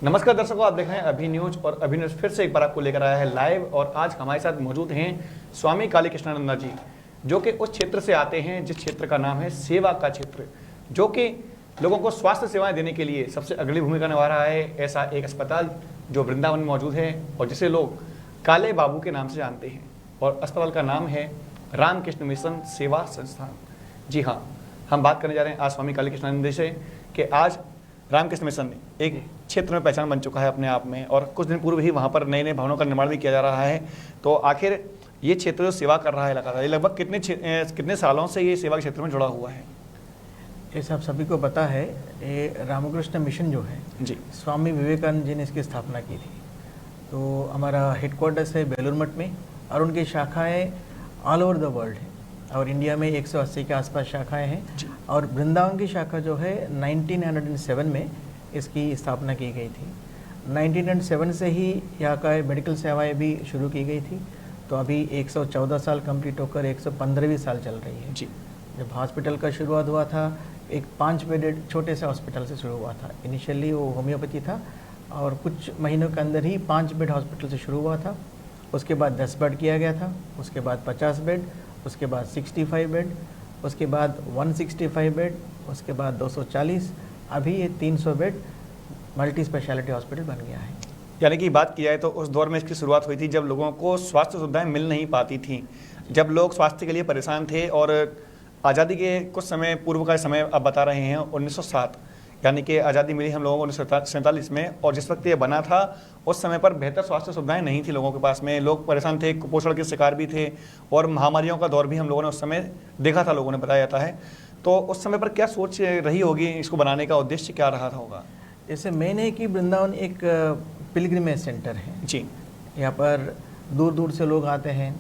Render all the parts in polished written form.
नमस्कार दर्शकों, आप देख रहे हैं अभी न्यूज और अभी न्यूज फिर से एक बार आपको लेकर आया है लाइव। और आज हमारे साथ मौजूद हैं स्वामी काली कृष्णानंदा जी, जो कि उस क्षेत्र से आते हैं जिस क्षेत्र का नाम है सेवा का क्षेत्र, जो कि लोगों को स्वास्थ्य सेवाएं देने के लिए सबसे अग्रणी भूमिका निभा रहा है। ऐसा एक अस्पताल जो वृंदावन में मौजूद है और जिसे लोग काले बाबू के नाम से जानते हैं, और अस्पताल का नाम है रामकृष्ण मिशन सेवा संस्थान। जी हाँ, हम बात करने जा रहे हैं आज स्वामी काली कृष्णानंद से कि आज रामकृष्ण मिशन एक क्षेत्र में पहचान बन चुका है अपने आप में, और कुछ दिन पूर्व ही वहाँ पर नए नए भवनों का निर्माण भी किया जा रहा है। तो आखिर ये क्षेत्र जो सेवा कर रहा है लगातार, ये लगभग कितने सालों से ये सेवा के क्षेत्र में जुड़ा हुआ है? ऐसा आप सभी को पता है, ये रामकृष्ण मिशन जो है जी, स्वामी विवेकानंद जी ने इसकी स्थापना की थी। तो हमारा हेडक्वार्टर्स है बेलूर मठ में, और उनकी शाखाएं ऑल ओवर द वर्ल्ड है, और इंडिया में 180 के आसपास शाखाएं हैं। और वृंदावन की शाखा जो है 1907 में इसकी स्थापना की गई थी। 1907 से ही यहाँ का मेडिकल सेवाएं भी शुरू की गई थी। तो अभी 114 साल कंप्लीट होकर 115वीं साल चल रही है। जी, जब हॉस्पिटल का शुरुआत हुआ था, एक 5 बेडेड छोटे से हॉस्पिटल से शुरू हुआ था। इनिशियली वो होम्योपैथी था, और कुछ महीनों के अंदर ही 5 बेड हॉस्पिटल से शुरू हुआ था। उसके बाद 10 बेड किया गया था, उसके बाद 50 बेड, उसके बाद 65 बेड, उसके बाद 165 बेड, उसके बाद 240, अभी ये 300 बेड मल्टी स्पेशलिटी हॉस्पिटल बन गया है। यानी कि बात की जाए तो उस दौर में इसकी शुरुआत हुई थी जब लोगों को स्वास्थ्य सुविधाएं मिल नहीं पाती थी, जब लोग स्वास्थ्य के लिए परेशान थे। और आज़ादी के कुछ समय पूर्व का समय आप बता रहे हैं 1907, यानी कि आज़ादी मिली हम लोगों को 1947 में, और जिस वक्त ये बना था उस समय पर बेहतर स्वास्थ्य सुविधाएं नहीं थी लोगों के पास में। लोग परेशान थे, कुपोषण के शिकार भी थे, और महामारियों का दौर भी हम लोगों ने उस समय देखा था, लोगों ने बताया जाता है। तो उस समय पर क्या सोच रही होगी, इसको बनाने का उद्देश्य क्या रहा था होगा? जैसे मेन है कि वृंदावन एक पिलग्रिमेज सेंटर है जी, यहाँ पर दूर दूर से लोग आते हैं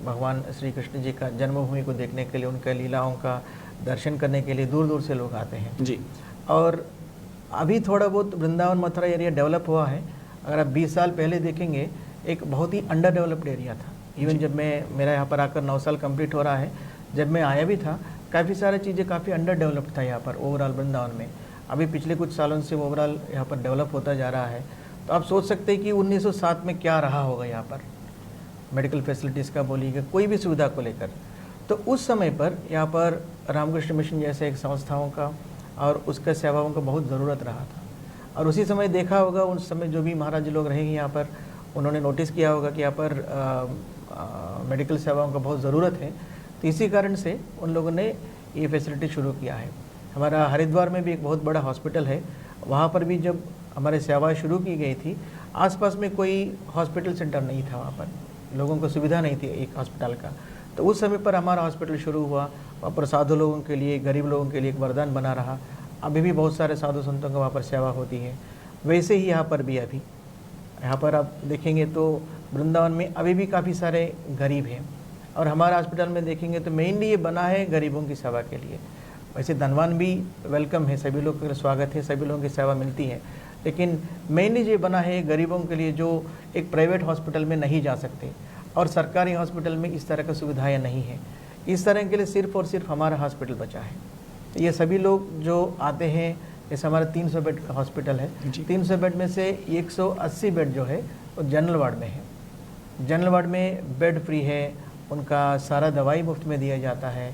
भगवान श्री कृष्ण जी का जन्मभूमि को देखने के लिए, उनके लीलाओं का दर्शन करने के लिए दूर दूर से लोग आते हैं। जी, और अभी थोड़ा बहुत वृंदावन मथुरा एरिया डेवलप हुआ है। अगर आप 20 साल पहले देखेंगे, एक बहुत ही अंडर डेवलप्ड एरिया था। इवन जब मेरा यहाँ पर आकर 9 साल कंप्लीट हो रहा है, जब मैं आया भी था, काफ़ी सारी चीज़ें काफ़ी अंडर डेवलप्ड था यहाँ पर ओवरऑल वृंदावन में। अभी पिछले कुछ सालों से ओवरऑल यहाँ पर डेवलप होता जा रहा है। तो आप सोच सकते हैं कि 1907 में क्या रहा होगा यहाँ पर, मेडिकल फैसिलिटीज़ का बोलिएगा, कोई भी सुविधा को लेकर। तो उस समय पर यहाँ पर रामकृष्ण मिशन जैसे एक संस्थाओं का और उसके सेवाओं का बहुत ज़रूरत रहा था। और उसी समय देखा होगा, उस समय जो भी महाराज लोग रहेंगे यहाँ पर, उन्होंने नोटिस किया होगा कि यहाँ पर मेडिकल सेवाओं का बहुत ज़रूरत है। तो इसी कारण से उन लोगों ने ये फैसिलिटी शुरू किया है। हमारा हरिद्वार में भी एक बहुत बड़ा हॉस्पिटल है, वहाँ पर भी जब हमारे सेवाएं शुरू की गई थी, आसपास में कोई हॉस्पिटल सेंटर नहीं था, वहाँ पर लोगों को सुविधा नहीं थी एक हॉस्पिटल का। तो उस समय पर हमारा हॉस्पिटल शुरू हुआ, वहाँ पर साधु लोगों के लिए, गरीब लोगों के लिए एक वरदान बना रहा। अभी भी बहुत सारे साधु संतों का वहाँ पर सेवा होती है। वैसे ही यहाँ पर भी अभी यहाँ पर आप देखेंगे तो वृंदावन में अभी भी काफ़ी सारे गरीब हैं, और हमारा हॉस्पिटल में देखेंगे तो मेनली ये बना है गरीबों की सेवा के लिए। वैसे धनवान भी वेलकम है, सभी लोग का स्वागत है, सभी लोगों की सेवा मिलती है, लेकिन मेनली ये बना है गरीबों के लिए जो एक प्राइवेट हॉस्पिटल में नहीं जा सकते, और सरकारी हॉस्पिटल में इस तरह की सुविधाएँ नहीं है। इस तरह के लिए सिर्फ और सिर्फ हमारा हॉस्पिटल बचा है। तो ये सभी लोग जो आते हैं, जैसे हमारा 300 बेड का हॉस्पिटल है, 300 बेड में से 180 बेड जो है वो जनरल वार्ड में है। जनरल वार्ड में बेड फ्री है, उनका सारा दवाई मुफ्त में दिया जाता है।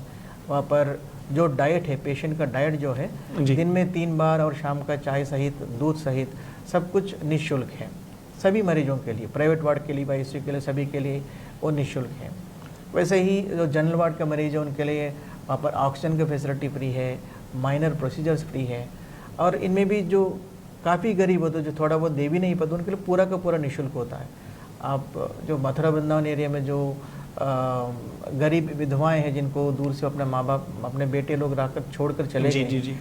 वहाँ पर जो डाइट है, पेशेंट का डाइट जो है, दिन में 3 बार और शाम का चाय सहित, दूध सहित सब कुछ निःशुल्क है सभी मरीजों के लिए। प्राइवेट वार्ड के लिए, ICU के लिए, सभी के लिए वो निःशुल्क है। वैसे ही जो जनरल वार्ड का मरीज है, उनके लिए वहाँ पर ऑक्सीजन की फैसिलिटी फ्री है, माइनर प्रोसीजर्स फ्री है। और इनमें भी जो काफ़ी गरीब होते हैं, जो थोड़ा बहुत दे भी नहीं पाते, उनके लिए पूरा का पूरा निःशुल्क होता है। आप जो मथुरा वृंदावन एरिया में जो गरीब विधवाएं हैं, जिनको दूर से अपने माँ बाप, अपने बेटे लोग रहकर छोड़कर चले गए,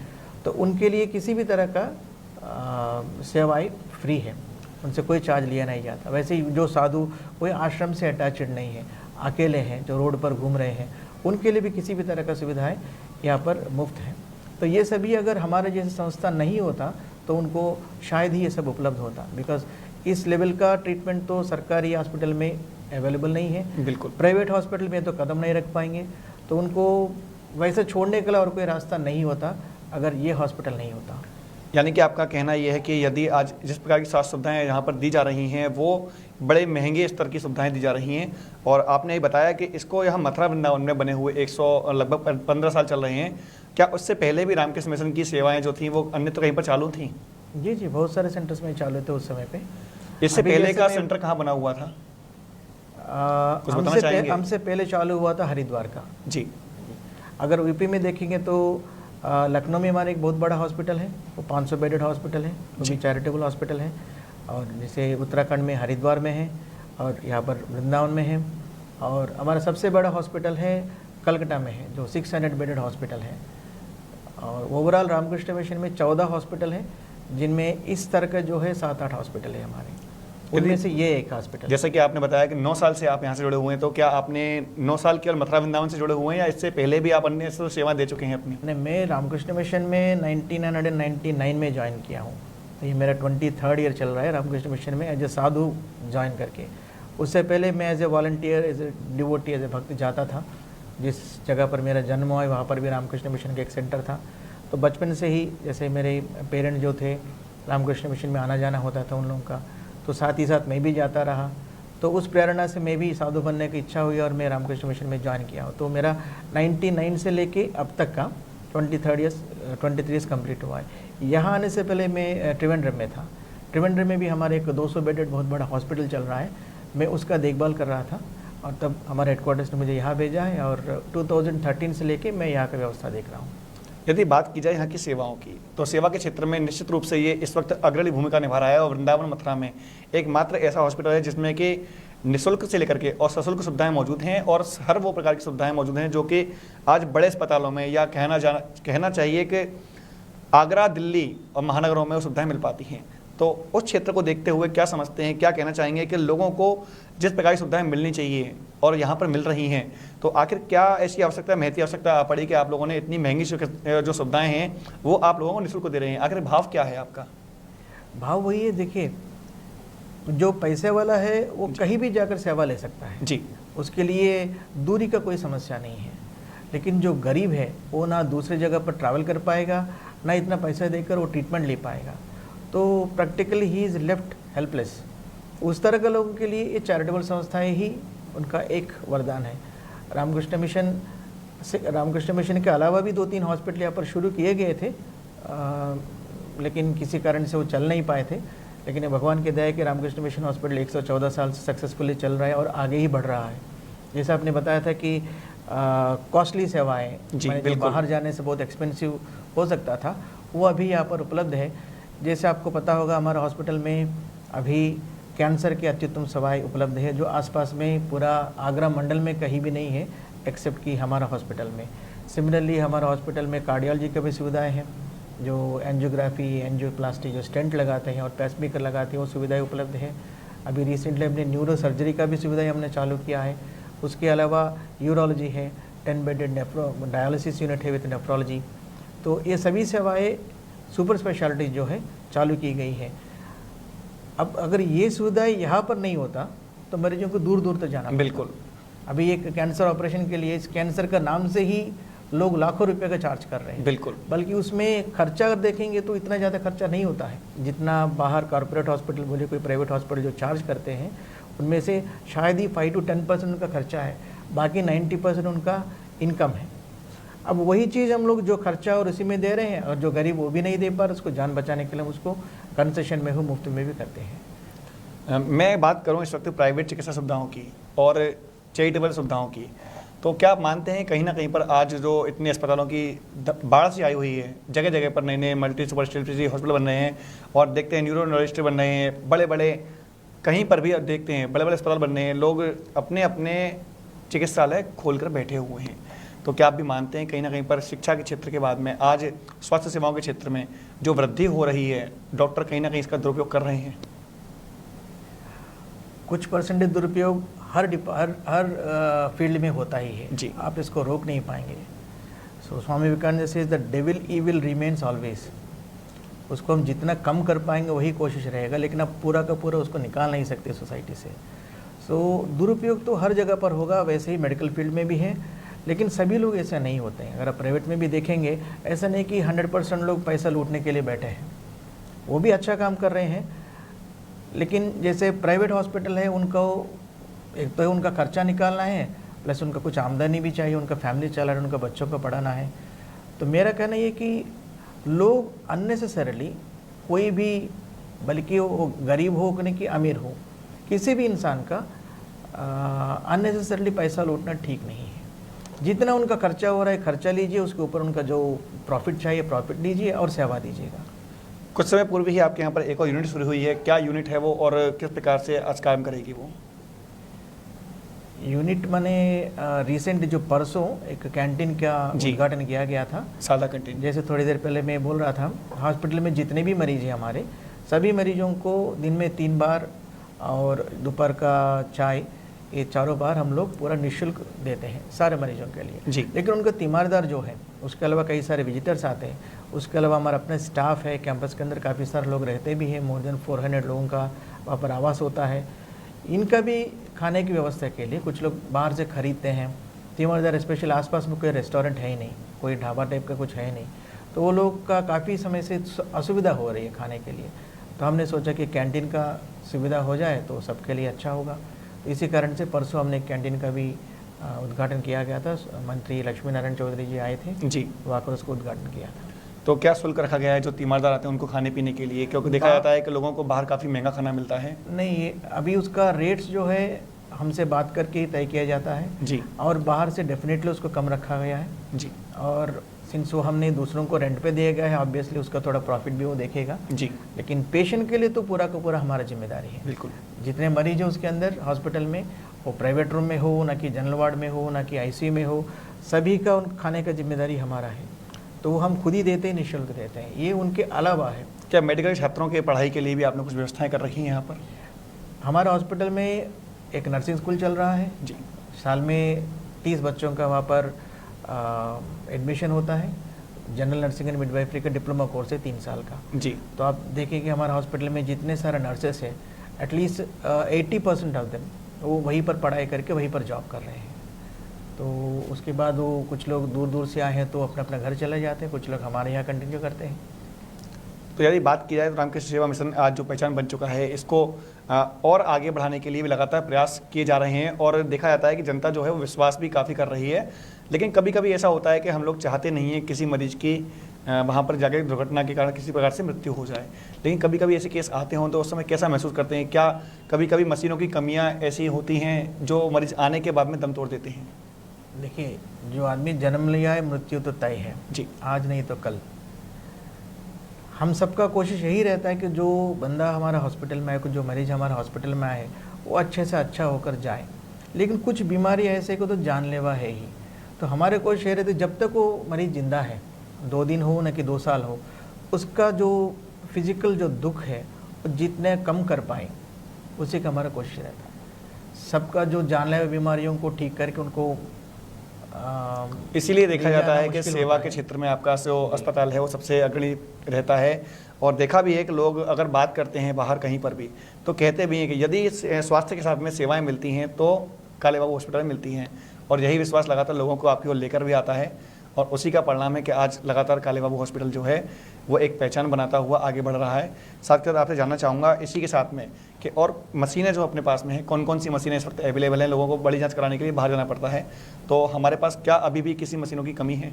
तो उनके लिए किसी भी तरह का सेवाएं फ्री है, उनसे कोई चार्ज लिया नहीं जाता। वैसे ही जो साधु कोई आश्रम से अटैचड नहीं है, अकेले हैं, जो रोड पर घूम रहे हैं, उनके लिए भी किसी भी तरह का सुविधाएं यहाँ पर मुफ्त है। तो ये सभी अगर हमारे जैसे संस्था नहीं होता तो उनको शायद ही ये सब उपलब्ध होता, बिकॉज इस लेवल का ट्रीटमेंट तो सरकारी हॉस्पिटल में अवेलेबल नहीं है। बिल्कुल, प्राइवेट हॉस्पिटल में तो कदम नहीं रख पाएंगे, तो उनको वैसे छोड़ने के लिए और कोई रास्ता नहीं होता अगर ये हॉस्पिटल नहीं होता। यानी कि आपका कहना यह है कि यदि आज जिस प्रकार की स्वास्थ्य सुविधाएं यहाँ पर दी जा रही हैं वो बड़े महंगे स्तर की सुविधाएं दी जा रही हैं, और आपने ये बताया कि इसको यहाँ मथुरा वृंदावन में बने हुए 100 लगभग 15 साल चल रहे हैं, क्या उससे पहले भी रामकृष्ण मिशन की सेवाएं जो थी वो अन्य तो कहीं पर चालू थी? जी जी, बहुत सारे सेंटर्स में चालू थे उस समय पे। इससे पहले का सेंटर कहाँ बना हुआ था? कुछ बताना चाहेंगे? हमसे पहले चालू हुआ था हरिद्वार का। जी। अगर यूपी में देखेंगे तो लखनऊ में हमारा एक बहुत बड़ा हॉस्पिटल है, वो 500 बेडेड हॉस्पिटल है, वो भी चैरिटेबल हॉस्पिटल है। और जैसे उत्तराखंड में हरिद्वार में है, और यहाँ पर वृंदावन में है। और हमारा सबसे बड़ा हॉस्पिटल है कलकत्ता में है, जो 600 बेडेड हॉस्पिटल है। और ओवरऑल रामकृष्ण मिशन में 14 हॉस्पिटल है, जिनमें इस तरह का जो है 7-8 हॉस्पिटल है हमारे, उनमें से ये एक हॉस्पिटल। जैसे कि आपने बताया कि 9 साल से आप यहाँ से जुड़े हुए हैं, तो क्या आपने 9 साल केवल मथुरा वृंदावन से जुड़े हुए हैं या इससे पहले भी आप अन्य सेवा दे चुके हैं अपनी? नहीं, मैं रामकृष्ण मिशन में 1999 में ज्वाइन किया हूँ, तो ये मेरा 23rd ईयर चल रहा है रामकृष्ण मिशन में एज ए साधु ज्वाइन करके। उससे पहले मैं as a volunteer, as a devotee, as a भक्त जाता था। जिस जगह पर मेरा जन्म हुआ है वहाँ पर भी रामकृष्ण मिशन का एक सेंटर था। तो बचपन से ही जैसे मेरे पेरेंट जो थे रामकृष्ण मिशन में आना जाना होता था उन लोगों का, तो साथ ही साथ मैं भी जाता रहा। तो उस प्रेरणा से मैं भी साधु बनने की इच्छा हुई और मैं रामकृष्ण मिशन में ज्वाइन किया हूँ। तो मेरा 99 से लेके अब तक का 23 ईयर्स कंप्लीट हुआ है। यहाँ आने से पहले मैं त्रिवेंद्रम में था। त्रिवेंद्रम में भी हमारे एक 200 बेडेड बहुत बड़ा हॉस्पिटल चल रहा है, मैं उसका देखभाल कर रहा था। और तब हमारे हेडक्वार्टर्स ने मुझे यहाँ भेजा है और 2013 से लेके मैं यहाँ का व्यवस्था देख रहा हूँ। यदि बात की जाए यहाँ की सेवाओं की, तो सेवा के क्षेत्र में निश्चित रूप से ये इस वक्त अग्रणी भूमिका निभा रहा है। और वृंदावन मथुरा में एकमात्र ऐसा हॉस्पिटल है जिसमें कि निःशुल्क से लेकर के और सशुल्क सुविधाएं मौजूद हैं, और हर वो प्रकार की सुविधाएं मौजूद हैं जो कि आज बड़े अस्पतालों में या कहना चाहिए कि आगरा, दिल्ली और महानगरों में वो सुविधाएं मिल पाती हैं। तो उस क्षेत्र को देखते हुए क्या समझते हैं, क्या कहना चाहेंगे कि लोगों को जिस प्रकार की सुविधाएं मिलनी चाहिए और यहाँ पर मिल रही हैं, तो आखिर क्या ऐसी आवश्यकता, महती आवश्यकता पड़ी कि आप लोगों ने इतनी महंगी जो सुविधाएं हैं वो आप लोगों को निःशुल्क दे रहे हैं? आखिर भाव क्या है आपका? भाव वही है, देखिए, जो पैसे वाला है वो कहीं भी जाकर सेवा ले सकता है जी, उसके लिए दूरी का कोई समस्या नहीं है। लेकिन जो गरीब है वो ना दूसरी जगह पर ट्रैवल कर पाएगा, ना इतना पैसा देकर वो ट्रीटमेंट ले पाएगा, तो practically he is left helpless. उस तरह के लोगों के लिए ये चैरिटेबल संस्थाएं ही उनका एक वरदान है। रामकृष्ण मिशन के अलावा भी 2-3 हॉस्पिटल यहाँ पर शुरू किए गए थे, लेकिन किसी कारण से वो चल नहीं पाए थे। लेकिन ये भगवान की दया है कि रामकृष्ण मिशन हॉस्पिटल 114 साल से सक्सेसफुली चल रहा है और आगे ही बढ़ रहा है। जैसे आपने बताया था कि कॉस्टली सेवाएँ जो बाहर जाने से बहुत एक्सपेंसिव हो सकता था, वो अभी यहाँ पर उपलब्ध है। जैसे आपको पता होगा हमारे हॉस्पिटल में अभी कैंसर की अत्युत्तम सेवाएं उपलब्ध है, जो आसपास में पूरा आगरा मंडल में कहीं भी नहीं है एक्सेप्ट कि हमारा हॉस्पिटल में। सिमिलरली हमारा हॉस्पिटल में कार्डियोलॉजी की भी सुविधाएं हैं, जो एंजियोग्राफी, एंजियोप्लास्टी, जो स्टेंट लगाते हैं और पेसमेकर लगाते हैं, वो सुविधाएं उपलब्ध है। अभी रिसेंटली हमने न्यूरो सर्जरी का भी सुविधाएँ हमने चालू किया है। उसके अलावा यूरोलॉजी है, 10 बेडेड डायलिसिस यूनिट है विथ नेफ्रोलॉजी। तो ये सभी सेवाएँ सुपर स्पेशलिटी जो है चालू की गई है। अब अगर ये सुविधाएं यहाँ पर नहीं होता तो मरीजों को दूर दूर तक जाना पड़ता। बिल्कुल। अभी एक कैंसर ऑपरेशन के लिए इस कैंसर का नाम से ही लोग लाखों रुपए का चार्ज कर रहे हैं। बिल्कुल। बल्कि उसमें खर्चा अगर देखेंगे तो इतना ज़्यादा खर्चा नहीं होता है जितना बाहर कॉर्पोरेट हॉस्पिटल बोले, कोई प्राइवेट हॉस्पिटल जो चार्ज करते हैं, उनमें से शायद ही 5 to 10% उनका खर्चा है, बाकी 90% उनका इनकम है। अब वही चीज़ हम लोग जो खर्चा और उसी में दे रहे हैं, और जो गरीब वो भी नहीं दे पा रहे, उसको जान बचाने के लिए हम उसको कंसेशन में हो, मुफ्त में भी करते हैं। मैं बात करूं इस वक्त प्राइवेट चिकित्सा सुविधाओं की और चैरिटेबल सुविधाओं की, तो क्या आप मानते हैं कहीं ना कहीं पर आज जो इतने अस्पतालों की बाढ़ सी आई हुई है, जगह जगह पर नए नए मल्टी सुपर स्पेशलिटी हॉस्पिटल बन रहे हैं, और देखते हैं न्यूरोलॉजिस्ट बन रहे हैं, बड़े बड़े कहीं पर भी देखते हैं बड़े बड़े अस्पताल बन रहे हैं, लोग अपने अपने चिकित्सालय खोल कर बैठे हुए हैं, तो क्या आप भी मानते हैं कहीं ना कहीं पर शिक्षा के क्षेत्र के बाद में आज स्वास्थ्य सेवाओं के क्षेत्र में जो वृद्धि हो रही है, डॉक्टर कहीं ना कहीं इसका दुरुपयोग कर रहे हैं? कुछ परसेंटेज दुरुपयोग हर फील्ड में होता ही है जी, आप इसको रोक नहीं पाएंगे। सो स्वामी विवेकानंद से the devil evil remains always. उसको हम जितना कम कर पाएंगे वही कोशिश रहेगा, लेकिन आप पूरा का पूरा उसको निकाल नहीं सकते सोसाइटी से। सो दुरुपयोग तो हर जगह पर होगा, वैसे ही मेडिकल फील्ड में भी है, लेकिन सभी लोग ऐसे नहीं होते हैं। अगर आप प्राइवेट में भी देखेंगे, ऐसा नहीं कि 100% लोग पैसा लूटने के लिए बैठे हैं। वो भी अच्छा काम कर रहे हैं। लेकिन जैसे प्राइवेट हॉस्पिटल है, उनको एक तो उनका खर्चा निकालना है, प्लस उनका कुछ आमदनी भी चाहिए, उनका फैमिली चला रहा है, उनका बच्चों को पढ़ाना है। तो मेरा कहना ये कि लोग अननेसेसरली कोई भी, बल्कि वो गरीब हो कि अमीर हो, किसी भी इंसान का अननेसेसरली पैसा लूटना ठीक नहीं है। जितना उनका खर्चा हो रहा है खर्चा लीजिए, उसके ऊपर उनका जो प्रॉफिट चाहिए प्रॉफिट लीजिए और सेवा दीजिएगा। कुछ समय पूर्व ही आपके यहाँ पर एक और यूनिट शुरू हुई है, क्या यूनिट है वो और किस प्रकार से आज काम करेगी वो? यूनिट माने रिसेंट जो परसों एक कैंटीन का उद्घाटन किया गया था, सादा कैंटीन। जैसे थोड़ी देर पहले मैं बोल रहा था, हॉस्पिटल में जितने भी मरीज हैं हमारे, सभी मरीजों को दिन में 3 बार और दोपहर का चाय, ये चारों बार हम लोग पूरा निःशुल्क देते हैं सारे मरीजों के लिए जी। लेकिन उनका तीमारदार जो है, उसके अलावा कई सारे विजिटर्स आते हैं, उसके अलावा हमारा अपना स्टाफ है, कैंपस के अंदर काफ़ी सारे लोग रहते भी हैं, मोर देन 400 लोगों का वहाँ पर आवास होता है। इनका भी खाने की व्यवस्था के लिए कुछ लोग बाहर से ख़रीदते हैं। तीमारदार स्पेशल आसपास में कोई रेस्टोरेंट है ही नहीं, कोई ढाबा टाइप का कुछ है ही नहीं, तो वो लोग का काफ़ी समय से असुविधा हो रही है खाने के लिए। तो हमने सोचा कि कैंटीन का सुविधा हो जाए तो सबके लिए अच्छा होगा। तो इसी कारण से परसों हमने कैंटीन का भी उद्घाटन किया गया था। मंत्री लक्ष्मी नारायण चौधरी जी आए थे जी, वहाँ पर उसको उद्घाटन किया था। तो क्या शुल्क रखा गया है जो तीमारदार आते हैं उनको खाने पीने के लिए? क्योंकि देखा जाता है कि लोगों को बाहर काफ़ी महंगा खाना मिलता है। नहीं, ये अभी उसका रेट्स जो है हमसे बात करके तय किया जाता है जी, और बाहर से डेफिनेटली उसको कम रखा गया है जी, और सिंस वो हमने दूसरों को रेंट पे दिया गया है, ऑब्वियसली उसका थोड़ा प्रॉफिट भी वो देखेगा। जी, लेकिन पेशेंट के लिए तो पूरा का पूरा हमारा जिम्मेदारी है। बिल्कुल। जितने मरीज हैं उसके अंदर हॉस्पिटल में, वो प्राइवेट रूम में हो, ना कि जनरल वार्ड में हो, ना कि आईसीयू में हो, सभी का उन खाने का जिम्मेदारी हमारा है। तो वो हम खुद ही देते हैं, निःशुल्क देते हैं। ये उनके अलावा है। क्या मेडिकल छात्रों के पढ़ाई के लिए भी आपने कुछ व्यवस्थाएं कर रखी हैं यहाँ पर? हमारे हॉस्पिटल में एक नर्सिंग स्कूल चल रहा है जी, साल में 30 बच्चों का वहाँ पर एडमिशन होता है। जनरल नर्सिंग एंड मिडवाइफरी का डिप्लोमा कोर्स है 3 साल का। जी, तो आप देखें कि हमारे हॉस्पिटल में जितने सारे नर्सेस हैं, एटलीस्ट 80% ऑफ देम वो वहीं पर पढ़ाई करके वहीं पर जॉब कर रहे हैं। तो उसके बाद वो कुछ लोग दूर दूर से आए हैं तो अपना अपना घर चले जाते हैं, कुछ लोग हमारे यहाँ कंटिन्यू करते हैं। तो यदि बात की जाए तो रामकृष्ण सेवा मिशन आज जो पहचान बन चुका है, इसको और आगे बढ़ाने के लिए भी लगातार प्रयास किए जा रहे हैं और देखा जाता है कि जनता जो है वो विश्वास भी काफ़ी कर रही है। लेकिन कभी कभी ऐसा होता है कि हम लोग चाहते नहीं हैं किसी मरीज की वहाँ पर जाकर दुर्घटना के कारण किसी प्रकार से मृत्यु हो जाए, लेकिन कभी कभी ऐसे केस आते हों तो उस समय कैसा महसूस करते हैं? क्या कभी कभी मशीनों की कमियाँ ऐसी होती हैं जो मरीज आने के बाद में दम तोड़ देते हैं? देखिए, जो आदमी जन्म लिया है मृत्यु तो तय है जी, आज नहीं तो कल। हम सबका कोशिश यही रहता है कि जो बंदा हमारा हॉस्पिटल में आए, जो मरीज हमारा हॉस्पिटल में आए, वो अच्छे से अच्छा होकर जाए। लेकिन कुछ बीमारी ऐसे को तो जानलेवा है ही। तो हमारे कोशिश ये रहती है जब तक वो मरीज जिंदा है, 2 दिन हो न कि 2 साल हो, उसका जो फिजिकल जो दुख है वो जितने कम कर पाए उसी का हमारा कोशिश रहता है। सबका जो जानलेवा बीमारियों को ठीक करके उनको इसीलिए देखा जाता है कि मुश्किल सेवा होता के है। क्षेत्र में आपका जो अस्पताल है वो सबसे अग्रणी रहता है। और देखा भी है कि लोग अगर बात करते हैं बाहर कहीं पर भी तो कहते भी हैं कि यदि स्वास्थ्य के साथ में सेवाएं मिलती हैं तो काले बाबू हॉस्पिटल में मिलती हैं, और यही विश्वास लगातार लोगों को आपकी ओर लेकर भी आता है। और उसी का परिणाम है कि आज लगातार काले बाबू हॉस्पिटल जो है वो एक पहचान बनाता हुआ आगे बढ़ रहा है। साथ ही साथ आपसे जानना चाहूँगा इसी के साथ में कि और मशीनें जो अपने पास में हैं, कौन कौन सी मशीनें इस वक्त अवेलेबल हैं? लोगों को बड़ी जांच कराने के लिए बाहर जाना पड़ता है, तो हमारे पास क्या अभी भी किसी मशीनों की कमी है?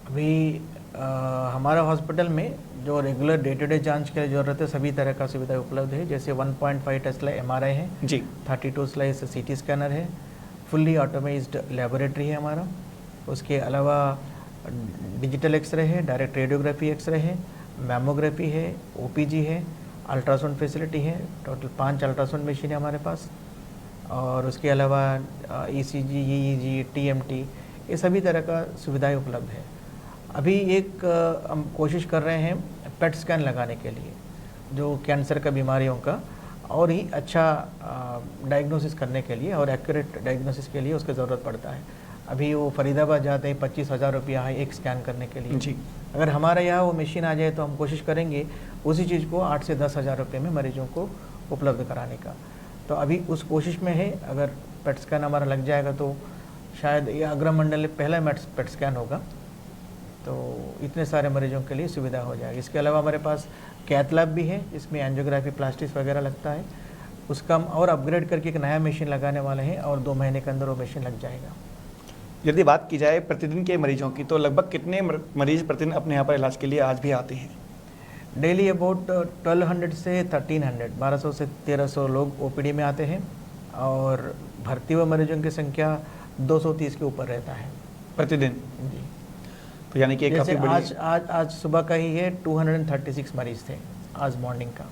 अभी हमारा हॉस्पिटल में जो रेगुलर डे टू डे जांच के लिए ज़रूरत है सभी तरह का सुविधा उपलब्ध है। जैसे 1.5 टेस्ला MRI है जी, 32 स्लाइस CT स्कैनर है, फुल्ली ऑटोमेज्ड लेबोरेटरी है हमारा। उसके अलावा डिजिटल एक्सरे है, डायरेक्ट रेडियोग्राफी एक्सरे है, मैमोग्राफी है, OPG है, अल्ट्रासाउंड फैसिलिटी है। टोटल 5 अल्ट्रासाउंड मशीन है हमारे पास। और उसके अलावा ECG, EEG, TMT, ये सभी तरह का सुविधाएं उपलब्ध है। अभी एक हम कोशिश कर रहे हैं पेट स्कैन लगाने के लिए, जो कैंसर का बीमारियों का और ही अच्छा डायग्नोसिस करने के लिए और एक्यूरेट डायग्नोसिस के लिए उसकी ज़रूरत पड़ता है। अभी वो फरीदाबाद जाते हैं, 25,000 रुपया है एक स्कैन करने के लिए। जी, अगर हमारे यहाँ वो मशीन आ जाए तो हम कोशिश करेंगे उसी चीज़ को 8 से 10,000 रुपये में मरीजों को उपलब्ध कराने का। तो अभी उस कोशिश में है। अगर पेट स्कैन हमारा लग जाएगा तो शायद ये आगरा मंडल में पहला पेट स्कैन होगा। तो इतने सारे मरीजों के लिए सुविधा हो जाएगी। इसके अलावा हमारे पास कैथ लैब भी है, जिसमें एंजियोग्राफी प्लास्टिक्स वगैरह लगता है। उसका हम और अपग्रेड करके एक नया मशीन लगाने वाले हैं और 2 महीने के अंदर वो मशीन लग जाएगा। यदि बात की जाए प्रतिदिन के मरीजों की, तो लगभग कितने मरीज प्रतिदिन अपने यहाँ पर इलाज के लिए आज भी आते हैं? डेली अबाउट 1200 से 1300, 1200 से 1300 लोग ओपीडी में आते हैं और भर्ती हुए मरीजों की संख्या 230 के ऊपर रहता है प्रतिदिन। जी। तो यानी कि एक जैसे काफ़ी बड़ी आज सुबह का ही है 236 मरीज थे आज मॉर्निंग का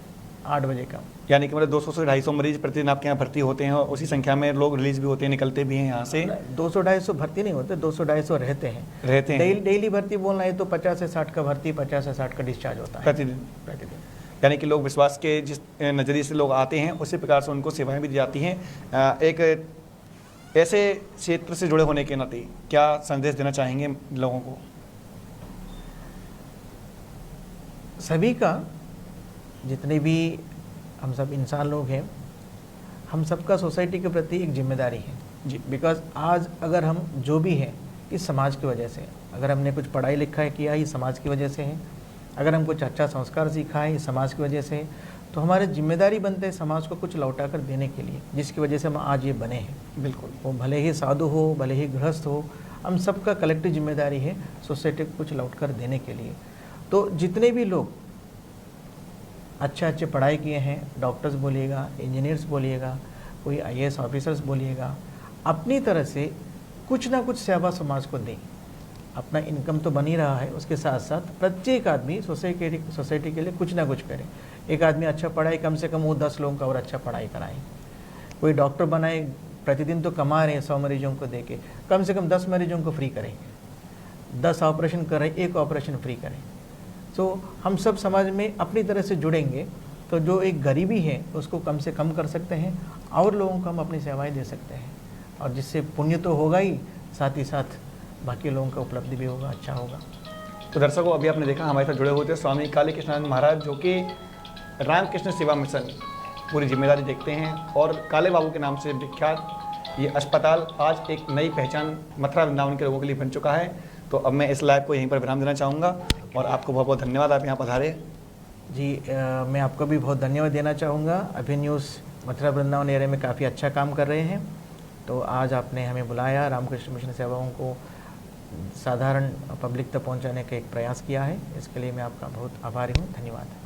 8 बजे का। यानी कि मतलब 200 से 250 मरीज प्रतिदिन आपके यहाँ भर्ती होते हैं और उसी संख्या में लोग रिलीज भी होते हैं, निकलते भी हैं यहाँ से। 200-250 भर्ती नहीं होते, 200-250 रहते हैं। डेली भर्ती बोलना है तो 50 से 60 का भर्ती, 50 से 60 का डिस्चार्ज होता है प्रतिदिन। यानी कि लोग विश्वास के जिस नज़रिए से लोग आते हैं उसी प्रकार से उनको सेवाएं भी दी जाती हैं। एक ऐसे क्षेत्र से जुड़े होने के नाते क्या संदेश देना चाहेंगे लोगों को? सभी का, जितने भी हम सब इंसान लोग हैं, हम सबका सोसाइटी के प्रति एक जिम्मेदारी है जी। बिकॉज आज अगर हम जो भी हैं इस समाज की वजह से, अगर हमने कुछ पढ़ाई लिखाई किया है इस समाज की वजह से है, अगर हम कुछ अच्छा संस्कार सीखा है इस समाज की वजह से, तो हमारी जिम्मेदारी बनते हैं समाज को कुछ लौटा कर देने के लिए, जिसकी वजह से हम आज ये बने हैं। बिल्कुल। वो भले ही साधु हो, भले ही गृहस्थ हो, हम सबका कलेक्टिव जिम्मेदारी है सोसाइटी को कुछ लौट कर देने के लिए। तो जितने भी लोग अच्छे पढ़ाई किए हैं, डॉक्टर्स बोलिएगा, इंजीनियर्स बोलिएगा, कोई IAS ऑफिसर्स बोलिएगा, अपनी तरह से कुछ ना कुछ सेवा समाज को दें। अपना इनकम तो बन ही रहा है, उसके साथ साथ प्रत्येक आदमी सोसाइटी के लिए कुछ ना कुछ करे। एक आदमी अच्छा पढ़ाई, कम से कम वो 10 लोगों का और अच्छा पढ़ाई कराए। कोई डॉक्टर बनाए, प्रतिदिन तो कमा रहे हैं 100 मरीजों को दे के, कम से कम 10 मरीजों को फ्री करें। 10 ऑपरेशन करें, 1 ऑपरेशन फ्री करें। तो हम सब समाज में अपनी तरह से जुड़ेंगे तो जो एक गरीबी है उसको कम से कम कर सकते हैं और लोगों को हम अपनी सेवाएं दे सकते हैं, और जिससे पुण्य तो होगा ही, साथ ही साथ बाकी लोगों का उपलब्धि भी होगा, अच्छा होगा। तो दर्शकों, अभी आपने देखा हमारे साथ जुड़े हुए थे स्वामी काली कृष्णानंद महाराज, जो कि रामकृष्ण सेवा मिशन पूरी जिम्मेदारी देखते हैं और काले बाबू के नाम से विख्यात ये अस्पताल आज एक नई पहचान मथुरा वृंदावन के लोगों के लिए बन चुका है। तो अब मैं इस लाइव को यहीं पर विराम देना चाहूँगा और आपको बहुत बहुत धन्यवाद, आप यहाँ पधारे। जी, मैं आपको भी बहुत धन्यवाद देना चाहूँगा। अभी न्यूज़ मथुरा वृंदावन एरिया में काफ़ी अच्छा काम कर रहे हैं, तो आज आपने हमें बुलाया, रामकृष्ण मिशन सेवाओं को साधारण पब्लिक तक पहुँचाने का एक प्रयास किया है, इसके लिए मैं आपका बहुत आभारी हूँ। धन्यवाद।